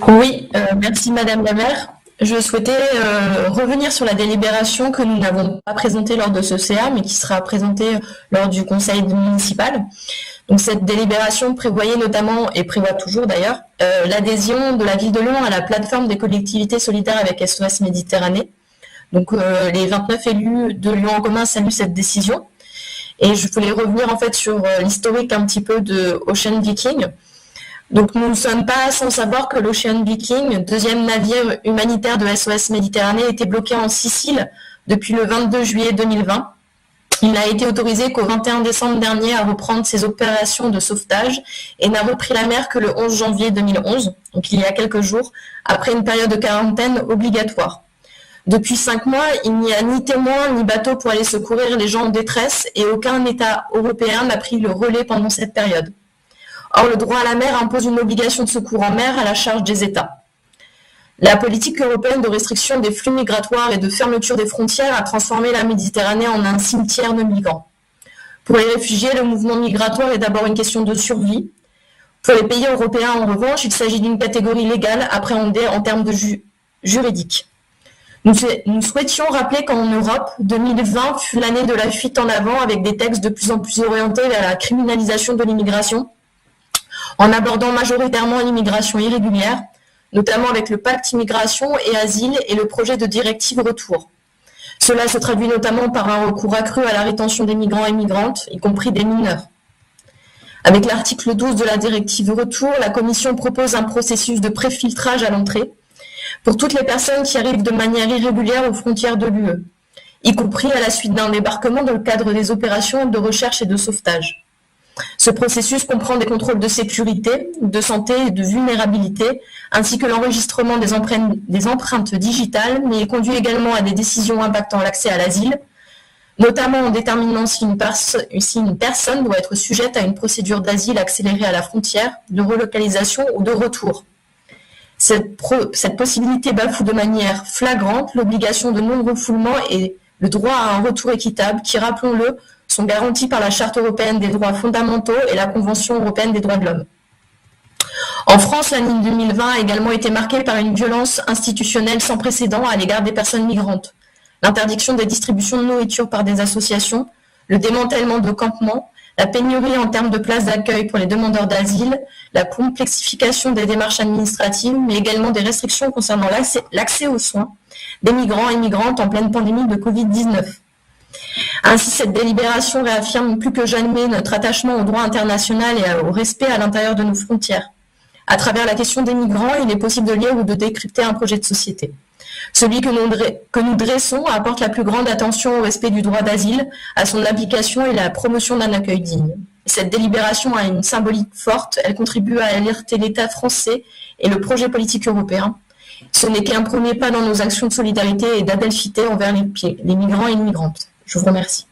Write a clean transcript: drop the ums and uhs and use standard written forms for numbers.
Oui, merci Madame la maire. Je souhaitais revenir sur la délibération que nous n'avons pas présentée lors de ce CA, mais qui sera présentée lors du conseil municipal. Donc cette délibération prévoyait notamment, et prévoit toujours d'ailleurs, l'adhésion de la ville de Lyon à la plateforme des collectivités solidaires avec SOS Méditerranée. Donc les 29 élus de Lyon en commun saluent cette décision. Et je voulais revenir en fait sur l'historique un petit peu de Ocean Viking. Donc nous ne sommes pas sans savoir que l'Ocean Viking, deuxième navire humanitaire de SOS Méditerranée, était bloqué en Sicile depuis le 22 juillet 2020. Il n'a été autorisé qu'au 21 décembre dernier à reprendre ses opérations de sauvetage et n'a repris la mer que le 11 janvier 2011, donc il y a quelques jours, après une période de quarantaine obligatoire. Depuis 5 mois, il n'y a ni témoins ni bateaux pour aller secourir les gens en détresse et aucun État européen n'a pris le relais pendant cette période. Or, le droit à la mer impose une obligation de secours en mer à la charge des États. La politique européenne de restriction des flux migratoires et de fermeture des frontières a transformé la Méditerranée en un cimetière de migrants. Pour les réfugiés, le mouvement migratoire est d'abord une question de survie. Pour les pays européens, en revanche, il s'agit d'une catégorie légale appréhendée en termes de juridiques. Nous souhaitions rappeler qu'en Europe, 2020 fut l'année de la fuite en avant avec des textes de plus en plus orientés vers la criminalisation de l'immigration, en abordant majoritairement l'immigration irrégulière, notamment avec le pacte immigration et asile et le projet de directive retour. Cela se traduit notamment par un recours accru à la rétention des migrants et migrantes, y compris des mineurs. Avec l'article 12 de la directive retour, la Commission propose un processus de préfiltrage à l'entrée pour toutes les personnes qui arrivent de manière irrégulière aux frontières de l'UE, y compris à la suite d'un débarquement dans le cadre des opérations de recherche et de sauvetage. Ce processus comprend des contrôles de sécurité, de santé et de vulnérabilité, ainsi que l'enregistrement des empreintes digitales, mais il conduit également à des décisions impactant l'accès à l'asile, notamment en déterminant si une personne doit être sujette à une procédure d'asile accélérée à la frontière, de relocalisation ou de retour. Cette possibilité bafoue de manière flagrante l'obligation de non-refoulement et le droit à un retour équitable qui, rappelons-le, sont garantis par la Charte européenne des droits fondamentaux et la Convention européenne des droits de l'homme. En France, l'année 2020 a également été marquée par une violence institutionnelle sans précédent à l'égard des personnes migrantes. L'interdiction des distributions de nourriture par des associations, le démantèlement de campements, la pénurie en termes de places d'accueil pour les demandeurs d'asile, la complexification des démarches administratives, mais également des restrictions concernant l'accès aux soins des migrants et migrantes en pleine pandémie de Covid-19. Ainsi, cette délibération réaffirme plus que jamais notre attachement au droit international et au respect à l'intérieur de nos frontières. À travers la question des migrants, il est possible de lire ou de décrypter un projet de société. Celui que nous dressons apporte la plus grande attention au respect du droit d'asile, à son application et à la promotion d'un accueil digne. Cette délibération a une symbolique forte, elle contribue à alerter l'État français et le projet politique européen. Ce n'est qu'un premier pas dans nos actions de solidarité et d'adelphité envers les migrants et les migrantes. Je vous remercie.